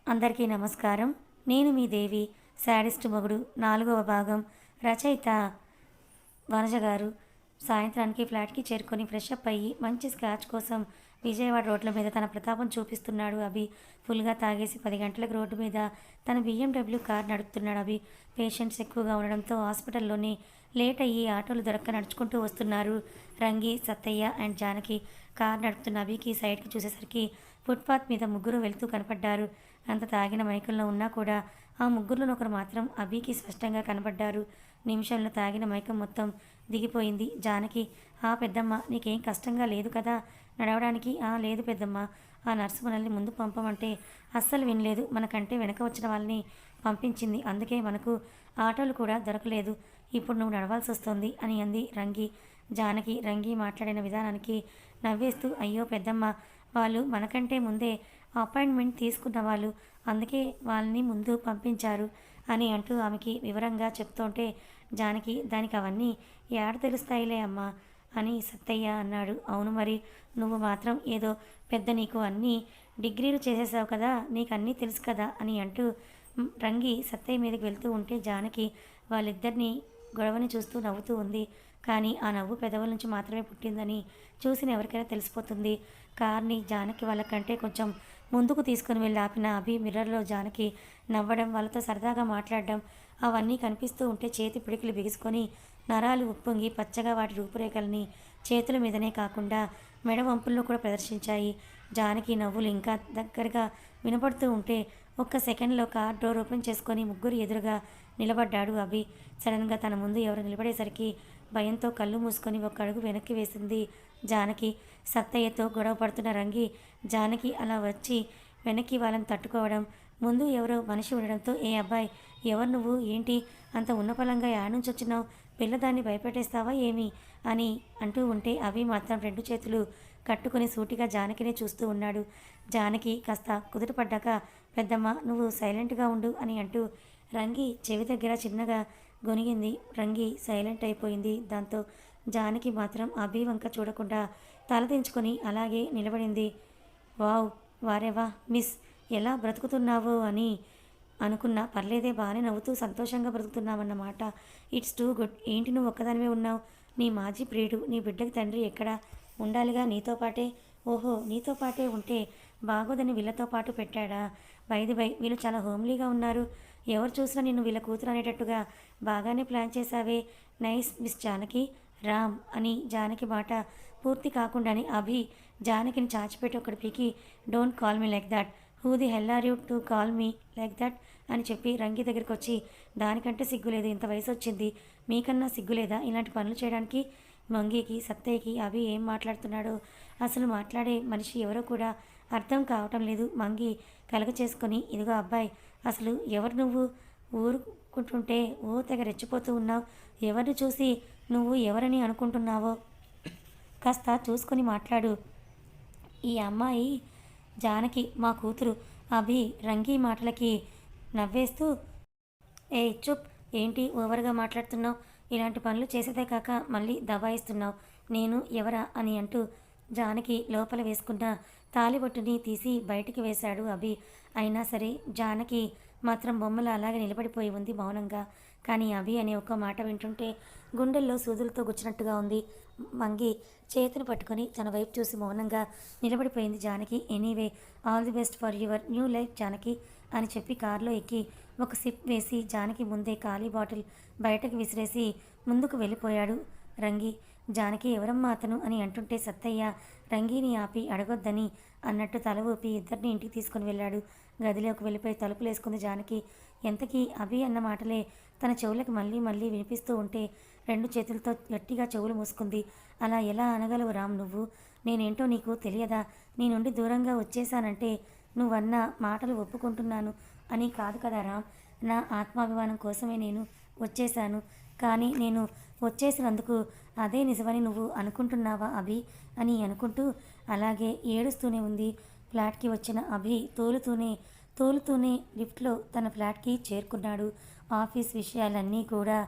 అందరికీ నమస్కారం. నేను మీ దేవి. శాడిస్ట్ మొగుడు 4వ భాగం. రచయిత వనజ గారు. సాయంత్రానికి ఫ్లాట్కి చేరుకొని ఫ్రెష్ అప్ అయ్యి మంచి స్కాచ్ కోసం విజయవాడ రోడ్ల మీద తన ప్రతాపం చూపిస్తున్నాడు అభి. ఫుల్గా తాగేసి 10 గంటలకు రోడ్డు మీద తన BMW కార్ నడుపుతున్నాడు అభి. పేషెంట్స్ ఎక్కువగా ఉండడంతో హాస్పిటల్లోనే లేట్ అయ్యి ఆటోలు దొరక్క నడుచుకుంటూ వస్తున్నారు రంగి, సత్తయ్య అండ్ జానకి. కార్ నడుపుతున్న అభికి సైడ్కి చూసేసరికి ఫుట్పాత్ మీద ముగ్గురు వెళ్తూ కనపడ్డారు. అంత తాగిన మైకంలో ఉన్నా కూడా ఆ ముగ్గురులో ఒకరు మాత్రం అభికి స్పష్టంగా కనబడ్డారు. నిమిషంలో తాగిన మైకం మొత్తం దిగిపోయింది జానకి. ఆ పెద్దమ్మ, నీకేం కష్టంగా లేదు కదా నడవడానికి? లేదు పెద్దమ్మ, ఆ నర్సు మనల్ని ముందు పంపమంటే అస్సలు వినలేదు. మనకంటే వెనక వచ్చిన వాళ్ళని పంపించింది. అందుకే మనకు ఆటోలు కూడా దొరకలేదు. ఇప్పుడు నువ్వు నడవాల్సి వస్తుంది అని అంది రంగి. జానకి రంగి మాట్లాడిన విధానానికి నవ్వేస్తూ, అయ్యో పెద్దమ్మ, వాళ్ళు మనకంటే ముందే అపాయింట్మెంట్ తీసుకున్న వాళ్ళు, అందుకే వాళ్ళని ముందు పంపించారు అని అంటూ ఆమెకి వివరంగా చెప్తుంటే జానకి, దానికి అవన్నీ ఏడ తెలుస్తాయిలే అమ్మా అని సత్తయ్య అన్నాడు. అవును మరి, నువ్వు మాత్రం ఏదో పెద్ద, నీకు అన్నీ డిగ్రీలు చేసేసావు కదా, నీకు అన్నీ తెలుసు కదా అని అంటూ రంగి సత్తయ్య మీదకి వెళ్తూ ఉంటే జానకి వాళ్ళిద్దరినీ గొడవని చూస్తూ నవ్వుతూ ఉంది. కానీ ఆ నవ్వు పెదవుల నుంచి మాత్రమే పుట్టిందని చూసిన ఎవరికైనా తెలిసిపోతుంది. కార్ని జానకి వాళ్ళకంటే కొంచెం ముందుకు తీసుకుని వెళ్ళి ఆపిన అభి మిర్రర్లో జానకి నవ్వడం, వాళ్ళతో సరదాగా మాట్లాడడం అవన్నీ కనిపిస్తూ ఉంటే చేతి పిడికిలు బిగుసుకొని నరాలు ఉప్పొంగి పచ్చగా వాటి రూపురేఖల్ని చేతుల మీదనే కాకుండా మెడ వంపుల్లో కూడా ప్రదర్శించాయి. జానకి నవ్వులు ఇంకా దగ్గరగా వినపడుతూ ఉంటే ఒక్క సెకండ్లో కార్ డోర్ ఓపెన్ చేసుకొని ముగ్గురు ఎదురుగా నిలబడ్డాడు అభి. సడన్గా తన ముందు ఎవరు నిలబడేసరికి భయంతో కళ్ళు మూసుకొని ఒక్క అడుగు వెనక్కి వేసింది జానకి. సత్తయ్యతో గొడవ పడుతున్న రంగి జానకి అలా వచ్చి వెనక్కి వాళ్ళని తట్టుకోవడం, ముందు ఎవరో మనిషి ఉండడంతో, ఏ అబ్బాయి, ఎవరు నువ్వు, ఏంటి అంత ఉన్నపలంగా నుంచి వచ్చినావు, పిల్లదాన్ని భయపెట్టేస్తావా ఏమి అని అంటూ ఉంటే అవి మాత్రం 2 చేతులు కట్టుకుని సూటిగా జానకినే చూస్తూ ఉన్నాడు. జానకి కాస్త కుదుటపడ్డాక, పెద్దమ్మ నువ్వు సైలెంట్గా ఉండు అని అంటూ రంగి చెవి దగ్గర చిన్నగా గొనిగింది. రంగి సైలెంట్ అయిపోయింది. దాంతో జానకి మాత్రం అభి వంక చూడకుండా తలదించుకొని అలాగే నిలబడింది. వావ్, వారేవా మిస్, ఎలా బ్రతుకుతున్నావు అని అనుకున్నా, పర్లేదే, బాగానే నవ్వుతూ సంతోషంగా బ్రతుకుతున్నావన్నమాట. It's too good. ఏంటి నువ్వు ఒక్కదానివే ఉన్నావు? నీ మాజీ ప్రియుడు, నీ బిడ్డకి తండ్రి ఎక్కడా? ఉండాలిగా నీతో పాటే. ఓహో, నీతో పాటే ఉంటే బాగోదని వీళ్ళతో పాటు పెట్టాడా? బై వీళ్ళు చాలా హోమ్లీగా ఉన్నారు. ఎవరు చూసినా నిన్ను వీళ్ళ కూతురు అనేటట్టుగా బాగానే ప్లాన్ చేశావే. Nice miss Janaki. రామ్ అని జానకి మాట పూర్తి కాకుండానే అభి జానకిని చాచిపెట్టి ఒకటి పీకి, don't call me like that. Who the hell are you to call me like that అని చెప్పి రంగి దగ్గరికి వచ్చి, దానికంటే సిగ్గులేదు, ఇంత వయసు వచ్చింది, మీకన్నా సిగ్గులేదా ఇలాంటి పనులు చేయడానికి? మంగికి సత్తయ్యకి అభి ఏం మాట్లాడుతున్నాడో, అసలు మాట్లాడే మనిషి ఎవరో కూడా అర్థం కావటం లేదు. మంగి కలగ చేసుకొని, ఇదిగో అబ్బాయి, అసలు ఎవరు నువ్వు? ఊరుకుంటుంటే తెగ రెచ్చిపోతూ ఉన్నావు. ఎవరిని చూసి నువ్వు ఎవరని అనుకుంటున్నావో కాస్త చూసుకొని మాట్లాడు. ఈ అమ్మాయి జానకి మా కూతురు. అభి రంగి మాటలకి నవ్వేస్తూ, ఏ చుప్, ఏంటి ఓవర్గా మాట్లాడుతున్నావు? ఇలాంటి పనులు చేసేదే కాక మళ్ళీ దబాయిస్తున్నావు. నేను ఎవరా అని అంటూ జానకి లోపల వేసుకున్న తాలిబొట్టుని తీసి బయటికి వేశాడు అభి. అయినా సరే జానకి మాత్రం బొమ్మల అలాగే నిలబడిపోయి ఉంది మౌనంగా. కానీ అభి అనే ఒక్క మాట వింటుంటే గుండెల్లో సూదులతో గుచ్చినట్టుగా ఉంది. మంగి చేతిని పట్టుకొని తన వైపు చూసి మౌనంగా నిలబడిపోయింది Janaki. Anyway, all the best for your new life Janaki అని చెప్పి కారులో ఎక్కి ఒక సిప్ వేసి జానకి ముందే ఖాళీ బాటిల్ బయటకు విసిరేసి ముందుకు వెళ్ళిపోయాడు రంగి. జానకి ఎవరమ్మా అతను అని అంటుంటే సత్తయ్య రంగిని ఆపి అడగొద్దని అన్నట్టు తల ఊపి ఇద్దరిని ఇంటికి తీసుకుని వెళ్ళాడు. గదిలోకి వెళ్ళిపోయి తలుపులు వేసుకుంది జానకి. ఎంతకీ అభి అన్న మాటలే తన చెవులకు మళ్ళీ మళ్ళీ వినిపిస్తూ ఉంటే 2 చేతులతో గట్టిగా చెవులు మూసుకుంది. అలా ఎలా అనగలవు రామ్ నువ్వు? నేనేంటో నీకు తెలియదా? నీ నుండి దూరంగా వచ్చేసానంటే నువ్వన్న మాటలు ఒప్పుకుంటున్నాను అని కాదు కదా రామ్. నా ఆత్మాభిమానం కోసమే నేను వచ్చేశాను. కానీ నేను వచ్చేసినందుకు అదే నిజమని నువ్వు అనుకుంటున్నావా అభి అని అనుకుంటూ అలాగే ఏడుస్తూనే ఉంది. ఫ్లాట్కి వచ్చిన అభి తోలుతూనే లిఫ్ట్లో తన ఫ్లాట్కి చేరుకున్నాడు. ఆఫీస్ విషయాలన్నీ కూడా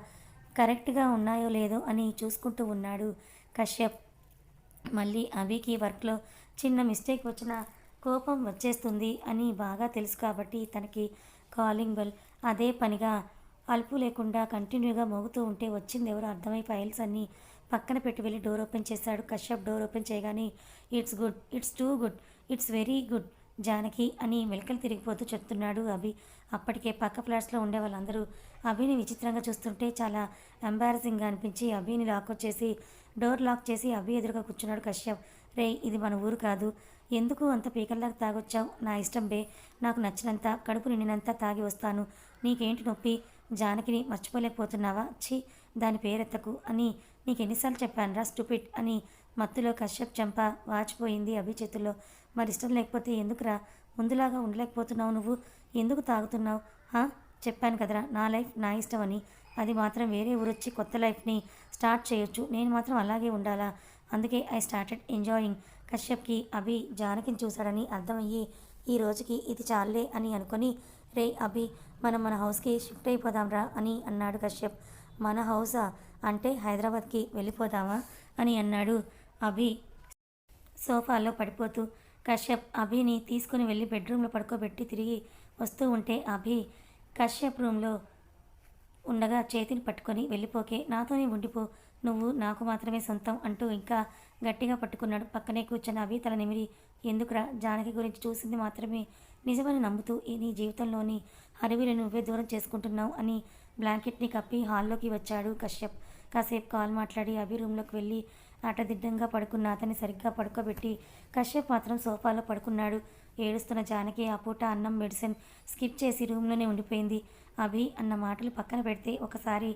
కరెక్ట్గా ఉన్నాయో లేదో అని చూసుకుంటూ ఉన్నాడు కశ్యప్. మళ్ళీ అభికి వర్క్లో చిన్న మిస్టేక్ వచ్చినా కోపం వచ్చేస్తుంది అని బాగా తెలుసు కాబట్టి తనకి కాలింగ్ బెల్ అదే పనిగా అలుపు లేకుండా కంటిన్యూగా మోగుతూ ఉంటే వచ్చింది ఎవరో అర్థమై ఫైల్స్ అన్నీ పక్కన పెట్టి వెళ్ళి డోర్ ఓపెన్ చేశాడు. కశ్యప్ డోర్ ఓపెన్ చేయగానే it's good, it's too good, it's very good Janaki అని మెలకలు తిరిగిపోతూ చెప్తున్నాడు అభి. అప్పటికే పక్క ఫ్లాట్స్లో ఉండే వాళ్ళందరూ అభిని విచిత్రంగా చూస్తుంటే చాలా ఎంబారసింగ్గా అనిపించి అభిని లాక్కొచ్చేసి డోర్ లాక్ చేసి అభి ఎదురుగా కూర్చున్నాడు కశ్యప్. రే ఇది మన ఊరు కాదు, ఎందుకు అంత పీకల్లాగా తాగొచ్చావు? నా ఇష్టం బే, నాకు నచ్చినంత కడుపు నిండినంత తాగి వస్తాను, నీకేంటి నొప్పి? జానకిని మర్చిపోలేకపోతున్నావా? ఛీ దాని పేరెత్తకు అని నీకు ఎన్నిసార్లు చెప్పానురా స్టూపిడ్ అని మత్తులో కశ్యప్ చెంప వాచిపోయింది అభి చేతుల్లో. మరి ఇష్టం లేకపోతే ఎందుకురా ముందులాగా ఉండలేకపోతున్నావు? నువ్వు ఎందుకు తాగుతున్నావు? చెప్పాను కదరా నా లైఫ్ నా ఇష్టం అని. అది మాత్రం వేరే ఊరొచ్చి కొత్త లైఫ్ని స్టార్ట్ చేయొచ్చు, నేను మాత్రం అలాగే ఉండాలా? అందుకే ఐ స్టార్టెడ్ ఎంజాయింగ్. కశ్యప్కి అభి జానకిని చూశాడని అర్థమయ్యి ఈ రోజుకి ఇది చాలే అని అనుకొని, రే అభి మనం మన హౌస్కి షిఫ్ట్ అయిపోదాంరా అని అన్నాడు కశ్యప్. మన హౌసా? అంటే హైదరాబాద్కి వెళ్ళిపోదామా అని అన్నాడు అభి సోఫాలో పడిపోతూ. కశ్యప్ అభిని తీసుకుని వెళ్ళి బెడ్రూమ్లో పడుకోబెట్టి తిరిగి వస్తూ ఉంటే అభి కశ్యప్ రూమ్లో ఉండగా చేతిని పట్టుకొని వెళ్ళిపోకే, నాతోనే ఉండిపో, నువ్వు నాకు మాత్రమే సొంతం అంటూ ఇంకా గట్టిగా పట్టుకున్నాడు. పక్కనే కూర్చొని అభి తల నిమిరి, ఎందుకురా జానకి గురించి చూసింది మాత్రమే నిజమని నమ్ముతూ నీ జీవితంలోని హరివిని నువ్వే దూరం చేసుకుంటున్నావు అని బ్లాంకెట్ని కప్పి హాల్లోకి వచ్చాడు కశ్యప్. కాసేపు కాల్ మాట్లాడి అభి రూమ్లోకి వెళ్ళి అటదిడ్డంగా పడుకున్న అతన్ని సరిగ్గా పడుకోబెట్టి కశ్యప్ మాత్రం సోఫాలో పడుకున్నాడు. ఏడుస్తున్న జానకి ఆ పూట అన్నం మెడిసిన్ స్కిప్ చేసి రూమ్లోనే ఉండిపోయింది. అభి అన్న మాటలు పక్కన పెడితే ఒకసారి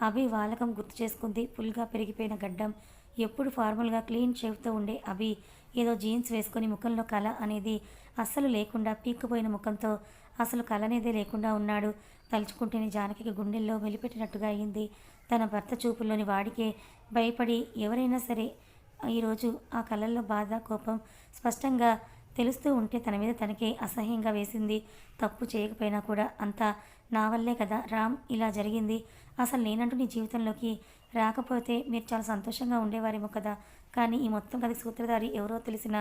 అభి వాలకం గుర్తు చేసుకుంది. ఫుల్గా పెరిగిపోయిన గడ్డం, ఎప్పుడు ఫార్మల్గా క్లీన్ షేవ్తో ఉండే అభి ఏదో జీన్స్ వేసుకొని ముఖంలో కళ అనేది అస్సలు లేకుండా పీక్కుపోయిన ముఖంతో అసలు కళ అనేదే లేకుండా ఉన్నాడు. తలుచుకుంటేనే జానకి గుండెల్లో మెలిపెట్టినట్టుగా అయింది. తన భర్త చూపుల్లోని వాడికే భయపడి ఎవరైనా సరే ఈరోజు ఆ కళ్ళల్లో బాధ కోపం స్పష్టంగా తెలుస్తూ ఉంటే తన మీద తనకే అసహ్యంగా వేసింది. తప్పు చేయకపోయినా కూడా అంతా నా వల్లే కదా రామ్ ఇలా జరిగింది, అసలు నేనంటూ నీ జీవితంలోకి రాకపోతే మీరు చాలా సంతోషంగా ఉండేవారేమో కదా, కానీ ఈ మొత్తం కథకి సూత్రధారి ఎవరో తెలిసిన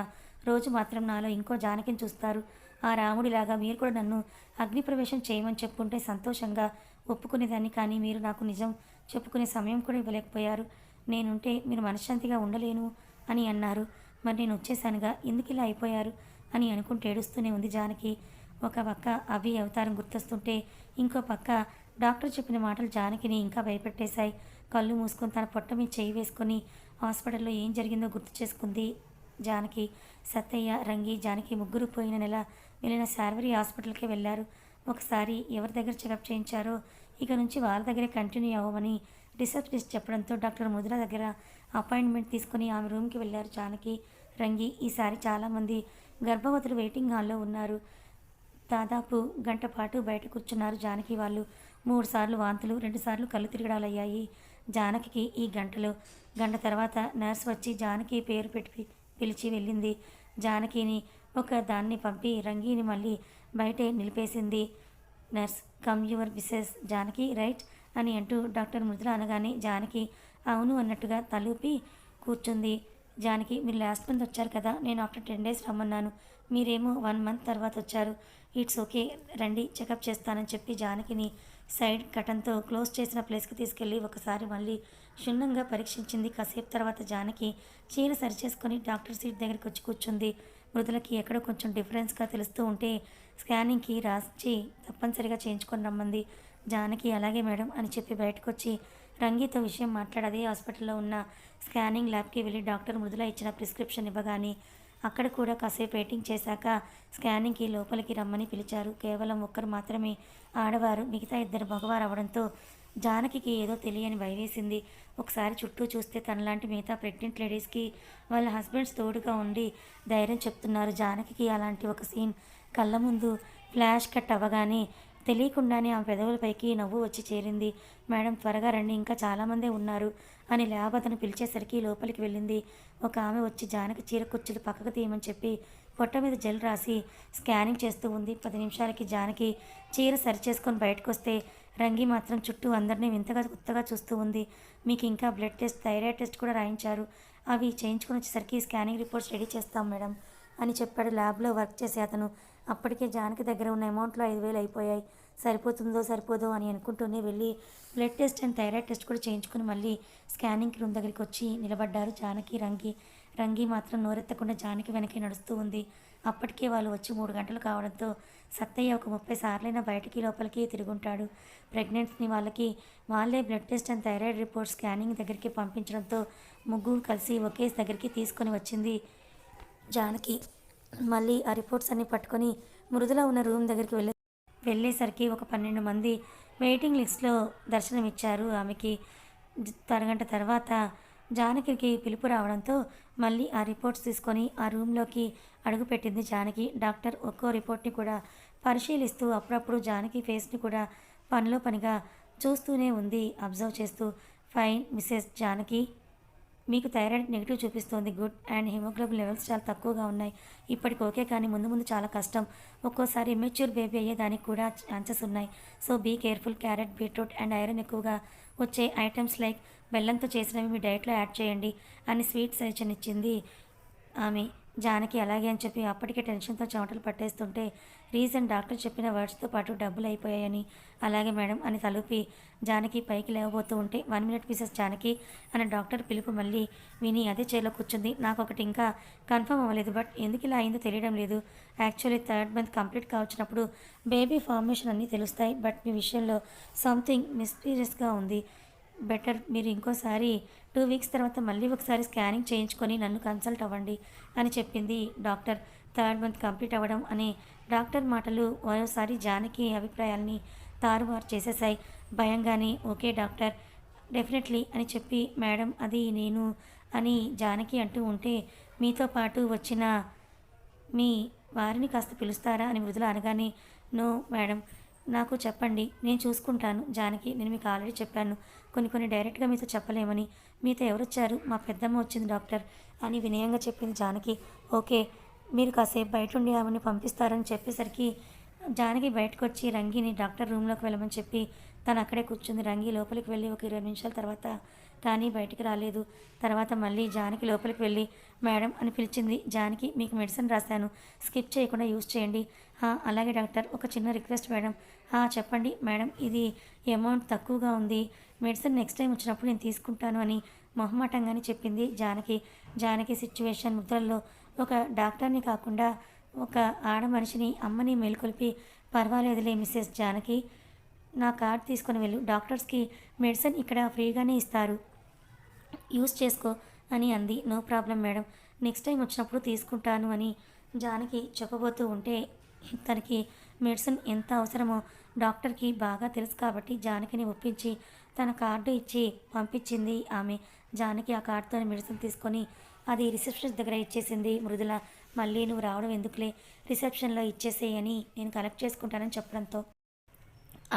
రోజు మాత్రం నాలో ఇంకో జానకిని చూస్తారు. ఆ రాముడిలాగా మీరు కూడా నన్ను అగ్నిప్రవేశం చేయమని చెప్పుకుంటే సంతోషంగా ఒప్పుకునేదాన్ని, కానీ మీరు నాకు నిజం చెప్పుకునే సమయం కూడా ఇవ్వలేకపోయారు. నేనుంటే మీరు మనశ్శాంతిగా ఉండలేను అని అన్నారు. మరి నేను వచ్చేసానుగా, ఎందుకు ఇలా అయిపోయారు అని అనుకుంటూ ఏడుస్తూనే ఉంది జానకి. ఒక పక్క అభి అవతారం గుర్తొస్తుంటే ఇంకో పక్క డాక్టర్ చెప్పిన మాటలు జానకిని ఇంకా భయపెట్టేశాయి. కళ్ళు మూసుకొని తన పొట్ట మీద చేయి వేసుకొని హాస్పిటల్లో ఏం జరిగిందో గుర్తు చేసుకుంది జానకి. సత్తయ్య, రంగి, జానకి ముగ్గురు పోయిన నెల వెళ్ళిన శార్వరి హాస్పిటల్కే వెళ్ళారు. ఒకసారి ఎవరి దగ్గర చెకప్ చేయించారో ఇక నుంచి వాళ్ళ దగ్గరే కంటిన్యూ అవ్వమని రిసెప్షనిస్ట్ చెప్పడంతో డాక్టర్ ముద్ర దగ్గర అపాయింట్మెంట్ తీసుకుని ఆమె రూమ్కి వెళ్ళారు జానకి, రంగి. ఈసారి చాలామంది గర్భవతులు వెయిటింగ్ హాల్లో ఉన్నారు. దాదాపు గంట పాటు బయట కూర్చున్నారు జానకి వాళ్ళు. 3 సార్లు వాంతులు, 2 సార్లు కళ్ళు తిరగడాలయ్యాయి జానకి ఈ గంటలో. గంట తర్వాత నర్స్ వచ్చి జానకి పేరు పెట్టి పిలిచి వెళ్ళింది. జానకిని ఒక దాన్ని పంపి రంగిని మళ్ళీ బయటే నిలిపేసింది. Nurse, come your Mrs Janaki right అని అంటూ డాక్టర్ ముద్ర అనగానే జానకి అవును అన్నట్టుగా తలూపి కూర్చుంది. జానకి, మీరు లాస్ట్ మంత్ వచ్చారు కదా, నేను ఆఫ్టర్ 10 days రమ్మన్నాను, మీరేమో 1 month తర్వాత వచ్చారు. ఇట్స్ ఓకే రండి చెకప్ చేస్తానని చెప్పి జానకిని సైడ్ కటన్తో క్లోజ్ చేసిన ప్లేస్కి తీసుకెళ్ళి ఒకసారి మళ్ళీ క్షుణ్ణంగా పరీక్షించింది. కాసేపు తర్వాత జానకి చీర సరిచేసుకొని డాక్టర్ సీట్ దగ్గరికి వచ్చి కూర్చుంది. మృదులకి ఎక్కడో కొంచెం డిఫరెన్స్గా తెలుస్తూ ఉంటే స్కానింగ్కి రాసి తప్పనిసరిగా చేయించుకొని రమ్మంది. జానకి అలాగే మేడం అని చెప్పి బయటకు వచ్చి రంగితో విషయం మాట్లాడి అదే హాస్పిటల్లో ఉన్న స్కానింగ్ ల్యాబ్కి వెళ్ళి డాక్టర్ మృదుల ఇచ్చిన ప్రిస్క్రిప్షన్ ఇవ్వగానే అక్కడ కూడా కాసేపు వెయిటింగ్ చేశాక స్కానింగ్కి లోపలికి రమ్మని పిలిచారు. కేవలం ఒక్కరు మాత్రమే ఆడవారు, మిగతా 2 మగవారు అవడంతో జానకి ఏదో తెలియని భయవేసింది. ఒకసారి చుట్టూ చూస్తే తనలాంటి మిగతా ప్రెగ్నెంట్ లేడీస్కి వాళ్ళ హస్బెండ్స్ తోడుగా ఉండి ధైర్యం చెప్తున్నారు. జానకి అలాంటి ఒక సీన్ కళ్ళ ముందు ఫ్లాష్ కట్ అవ్వగానే తెలియకుండానే ఆమె పెదవులపైకి నవ్వు వచ్చి చేరింది. మేడం త్వరగా రండి, ఇంకా చాలామందే ఉన్నారు అని ల్యాబ్ అతను పిలిచేసరికి లోపలికి వెళ్ళింది. ఒక ఆమె వచ్చి జానకి చీర కుర్చీలు పక్కకు తీయమని చెప్పి పొట్ట మీద జెల్ రాసి స్కానింగ్ చేస్తూ ఉంది. 10 నిమిషాలకి జానకి చీర సరిచేసుకొని బయటకు వస్తే రంగి మాత్రం చుట్టూ అందరినీ వింతగా కొత్తగా చూస్తూ ఉంది. మీకు ఇంకా బ్లడ్ టెస్ట్, థైరాయిడ్ టెస్ట్ కూడా రాయించారు, అవి చేయించుకొని వచ్చేసరికి స్కానింగ్ రిపోర్ట్స్ రెడీ చేస్తాం మేడం అని చెప్పాడు ల్యాబ్లో వర్క్ చేసే అతను. అప్పటికే జానకి దగ్గర ఉన్న అమౌంట్లో 5,000 అయిపోయాయి. సరిపోతుందో సరిపోదో అని అనుకుంటూనే వెళ్ళి blood test and thyroid test కూడా చేయించుకుని మళ్ళీ స్కానింగ్ రూమ్ దగ్గరికి వచ్చి నిలబడ్డారు జానకి, రంగి. రంగి మాత్రం నోరెత్తకుండా జానకి వెనకే నడుస్తూ ఉంది. అప్పటికే వాళ్ళు వచ్చి 3 గంటలు కావడంతో సత్తయ్య ఒక 30 సార్లైనా బయటికి లోపలికి తిరుగుంటాడు. ప్రెగ్నెంట్స్ని వాళ్ళే blood test and thyroid report scanning దగ్గరికి పంపించడంతో ముగ్గురు కలిసి ఒకే దగ్గరికి తీసుకొని వచ్చింది జానకి. మళ్ళీ ఆ రిపోర్ట్స్ అన్నీ పట్టుకొని మృదుల ఉన్న రూమ్ దగ్గరికి వెళ్ళేసరికి ఒక 12 మంది వెయిటింగ్ లిస్ట్లో దర్శనమిచ్చారు ఆమెకి. అరగంట తర్వాత జానకికి పిలుపు రావడంతో మళ్ళీ ఆ రిపోర్ట్స్ తీసుకొని ఆ రూమ్లోకి అడుగుపెట్టింది జానకి. డాక్టర్ ఒక్కో రిపోర్ట్ని కూడా పరిశీలిస్తూ అప్పుడప్పుడు జానకి ఫేస్ని కూడా పనిలో పనిగా చూస్తూనే ఉంది, అబ్జర్వ్ చేస్తూ. ఫైన్ మిసెస్ జానకి, మీకు థైరాయిడ్ నెగిటివ్ చూపిస్తోంది. గుడ్. అండ్ హిమోగ్లోబిన్ లెవెల్స్ చాలా తక్కువగా ఉన్నాయి. ఇప్పటికి ఓకే, కానీ ముందు ముందు చాలా కష్టం. ఒక్కోసారి ఇమ్మెచ్యూర్ బేబీ అయ్యేదానికి కూడా ఛాన్సెస్ ఉన్నాయి. So be careful. Carrot, beetroot and iron ఎక్కువగా వచ్చే ఐటమ్స్ లైక్ బెల్లంతో చేసినవి మీ డైట్లో యాడ్ చేయండి అని స్వీట్ సజెషన్ ఇచ్చింది ఆమె. జానకి అలాగే అని చెప్పి అప్పటికే టెన్షన్తో చెమటలు పట్టేస్తుంటే రీజన్ డాక్టర్ చెప్పిన వర్డ్స్తో పాటు డబ్బులు అయిపోయాయని. అలాగే మేడం అని తలుపి జానకి పైకి లేవబోతూ ఉంటే 1 minute మిసెస్ జానకి అని డాక్టర్ పిలుపు మళ్ళీ విని అదే చైర్లో కూర్చుంది. నాకు ఒకటి ఇంకా కన్ఫర్మ్ అవ్వలేదు, బట్ ఎందుకు ఇలా అయిందో తెలియడం లేదు. యాక్చువల్లీ 3rd month కంప్లీట్ కావచ్చినప్పుడు బేబీ ఫార్మేషన్ అన్నీ తెలుస్తాయి, బట్ మీ విషయంలో సంథింగ్ మిస్టీరియస్గా ఉంది. బెటర్ మీరు ఇంకోసారి 2 weeks తర్వాత మళ్ళీ ఒకసారి స్కానింగ్ చేయించుకొని నన్ను కన్సల్ట్ అవ్వండి అని చెప్పింది డాక్టర్. 3rd month కంప్లీట్ అవ్వడం అనే డాక్టర్ మాటలు మరోసారి జానకి అభిప్రాయాల్ని తారుమారు చేసేశాయి. భయంగానే ఓకే డాక్టర్, డెఫినెట్లీ అని చెప్పి మేడం అది నేను అని జానకి అంటూ ఉంటే మీతో పాటు వచ్చిన మీ వారిని కాస్త పిలుస్తారా అని మృదుల అనగానే నో మేడం, నాకు చెప్పండి, నేను చూసుకుంటాను. జానకి, నేను మీకు ఆల్రెడీ చెప్పాను, కొన్ని డైరెక్ట్గా మీతో చెప్పలేమని. మీతో ఎవరొచ్చారు? మా పెద్దమ్మ వచ్చింది డాక్టర్ అని వినయంగా చెప్పింది జానకి. ఓకే, మీరు కాసేపు బయట ఉండి ఆమెను పంపిస్తారని చెప్పేసరికి జానకి బయటకు వచ్చి రంగిని డాక్టర్ రూమ్లోకి వెళ్ళమని చెప్పి తను అక్కడే కూర్చుంది. రంగి లోపలికి వెళ్ళి ఒక 20 నిమిషాల తర్వాత కానీ బయటికి రాలేదు. తర్వాత మళ్ళీ జానకి లోపలికి వెళ్ళి మేడం అని పిలిచింది. జానకి, మీకు మెడిసిన్ రాశాను, స్కిప్ చేయకుండా యూజ్ చేయండి. అలాగే డాక్టర్, ఒక చిన్న రిక్వెస్ట్ మేడం. చెప్పండి మేడం, ఇది అమౌంట్ తక్కువగా ఉంది, మెడిసిన్ నెక్స్ట్ టైం వచ్చినప్పుడు నేను తీసుకుంటాను అని మొహమాటంగానే చెప్పింది జానకి. జానకి సిచ్యువేషన్ ముద్రల్లో ఒక డాక్టర్ని కాకుండా ఒక ఆడ మనిషిని, అమ్మని మేలుకొల్పి పర్వాలేదులే మిసెస్ జానకి, నా కార్డ్ తీసుకొని వెళ్ళు, డాక్టర్స్కి మెడిసిన్ ఇక్కడ ఫ్రీగానే ఇస్తారు, యూస్ చేసుకో అని అంది. No problem madam, next time వచ్చినప్పుడు తీసుకుంటాను అని జానకి చెప్పబోతూ ఉంటే తనకి మెడిసిన్ ఎంత అవసరమో డాక్టర్కి బాగా తెలుసు కాబట్టి జానకిని ఒప్పించి తన కార్డు ఇచ్చి పంపించింది ఆమె. జానకి ఆ కార్డుతో మెడిసిన్ తీసుకొని అది రిసెప్షన్ దగ్గర ఇచ్చేసింది మృదుల. మళ్ళీ నువ్వు రావడం ఎందుకులే, రిసెప్షన్లో ఇచ్చేసేయని నేను కలెక్ట్ చేసుకుంటానని చెప్పడంతో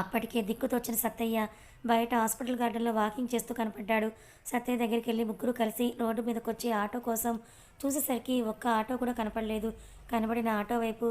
అప్పటికే దిక్కుతోచిన సత్తయ్య బయట హాస్పిటల్ గార్డెన్లో వాకింగ్ చేస్తూ కనపడ్డాడు. సత్తయ్య దగ్గరికి వెళ్ళి ముగ్గురు కలిసి రోడ్డు మీదకి వచ్చి ఆటో కోసం చూసేసరికి ఒక్క ఆటో కూడా కనపడలేదు. కనబడిన ఆటో వైపు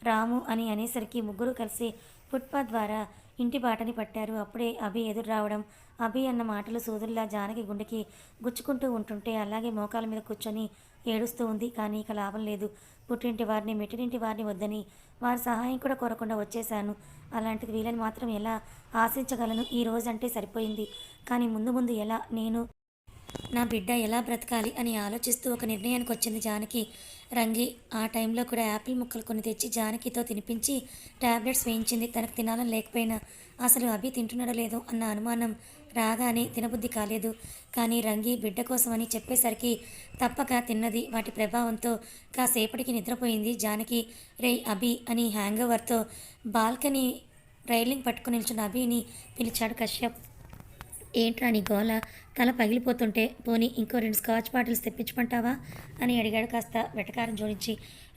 రాము అని అనేసరికి ముగ్గురు కలిసి ఫుట్పాత్ ద్వారా ఇంటి బాటని పట్టారు. అప్పుడే అభి ఎదురు రావడం, అభి అన్న మాటలు సోదరులా జానకి గుండెకి గుచ్చుకుంటూ ఉంటుంటే అలాగే మోకాల మీద కూర్చొని ఏడుస్తూ ఉంది. కానీ ఇక లాభం లేదు. పుట్టింటి వారిని మెట్టినింటి వారిని వద్దని వారి సహాయం కూడా కోరకుండా వచ్చేశాను. అలాంటిది వీళ్ళని మాత్రం ఎలా ఆశించగలను? ఈ రోజంటే సరిపోయింది, కానీ ముందు ముందు ఎలా, నేను నా బిడ్డ ఎలా బ్రతకాలి అని ఆలోచిస్తూ ఒక నిర్ణయానికి వచ్చింది జానకి. రంగి ఆ టైంలో కూడా యాపిల్ ముక్కలు కొన్ని తెచ్చి జానకితో తినిపించి టాబ్లెట్స్ వేయించింది. తనకు తినాలని లేకపోయినా అసలు అభి తింటున్నాడో లేదో అన్న అనుమానం రాగానే తినబుద్ధి కాలేదు. కానీ రంగి బిడ్డ కోసమని చెప్పేసరికి తప్పక తిన్నది. వాటి ప్రభావంతో కాసేపటికి నిద్రపోయింది జానకి. రే అభి అని హ్యాంగోవర్తో బాల్కనీ రైలింగ్ పట్టుకుని నిల్చున్న అభిని పిలిచాడు కశ్యప్. ఏంట్రా నీ గోల, తల పగిలిపోతుంటే పోనీ ఇంకో 2 స్కాచ్ బాటిల్స్ తెప్పించమంటావా అని అడిగాడు కాస్త వెటకారం జోడించి.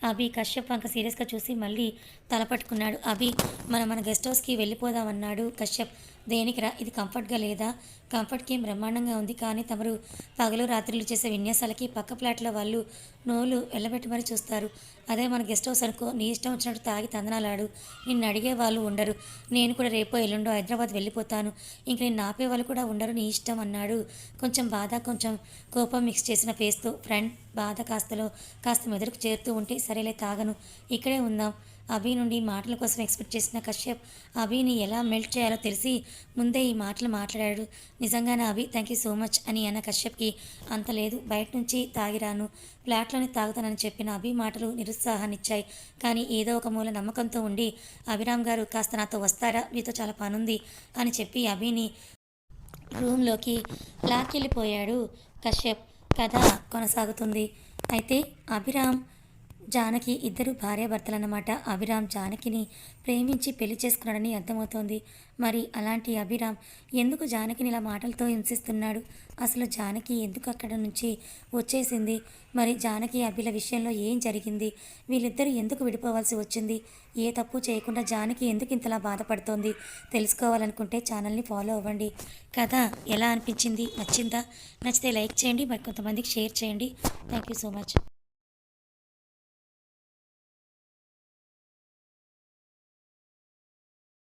అభి కశ్యప్ వంక సీరియస్గా చూసి మళ్ళీ తల పట్టుకున్నాడు. అభి మన గెస్ట్ హౌస్కి వెళ్ళిపోదామన్నాడు కశ్యప్. దేనికిరా, ఇది కంఫర్ట్గా లేదా? కంఫర్ట్కి ఏం బ్రహ్మాండంగా ఉంది, కానీ తమరు పగలు రాత్రులు చేసే విన్యాసాలకి పక్క ఫ్లాట్లో వాళ్ళు నోళ్ళు వెళ్ళబెట్టి మరీ చూస్తారు. అదే మన గెస్ట్ హౌస్ అనుకో, నీ ఇష్టం వచ్చినట్టు తాగి తందనాలాడు, నిన్ను అడిగే వాళ్ళు ఉండరు. నేను కూడా రేపో ఎల్లుండో హైదరాబాద్ వెళ్ళిపోతాను, ఇంక నిన్ను ఆపే వాళ్ళు కూడా ఉండరు, నీ ఇష్టం అన్నాడు. కొంచెం బాధ, కొంచెం కోపం మిక్స్ చేసిన ఫేస్తో. ఫ్రెండ్ బాధ కాస్త మెదడుకు చేరుతూ ఉంటే, సరేలే తాగను, ఇక్కడే ఉందాం. అభి నుండి మాటల కోసం ఎక్స్పెక్ట్ చేసిన కశ్యప్ అభిని ఎలా మెల్ట్ చేయాలో తెలిసి ముందే ఈ మాటలు మాట్లాడాడు. నిజంగానే అభి, థ్యాంక్ యూ సో మచ్ అని అన్న కశ్యప్కి, అంత లేదు, బయట నుంచి తాగిరాను, ఫ్లాట్లోనే తాగుతానని చెప్పిన అభి మాటలు నిరుత్సాహాన్నిచ్చాయి. కానీ ఏదో ఒక మూల నమ్మకంతో ఉండి, అభిరామ్ గారు కాస్త నాతో వస్తారా, మీతో చాలా పనుంది అని చెప్పి అభిని రూమ్లోకి లాక్కెళ్ళిపోయాడు కశ్యప్. కథ కొనసాగుతుంది. అయితే అభిరామ్ జానకి ఇద్దరు భార్యాభర్తలన్నమాట. అభిరామ్ జానకిని ప్రేమించి పెళ్లి చేసుకున్నాడని అర్థమవుతోంది. మరి అలాంటి అభిరామ్ ఎందుకు జానకిని ఇలా మాటలతో హింసిస్తున్నాడు? అసలు జానకి ఎందుకు అక్కడ నుంచి వచ్చేసింది? మరి జానకి అభిల విషయంలో ఏం జరిగింది? వీళ్ళిద్దరూ ఎందుకు విడిపోవాల్సి వచ్చింది? ఏ తప్పు చేయకుండా జానకి ఎందుకు ఇంతలా బాధపడుతోంది? తెలుసుకోవాలనుకుంటే ఛానల్ని ఫాలో అవ్వండి. కథ ఎలా అనిపించింది? నచ్చిందా? నచ్చితే లైక్ చేయండి, మరి కొంతమందికి షేర్ చేయండి. Thank you so much.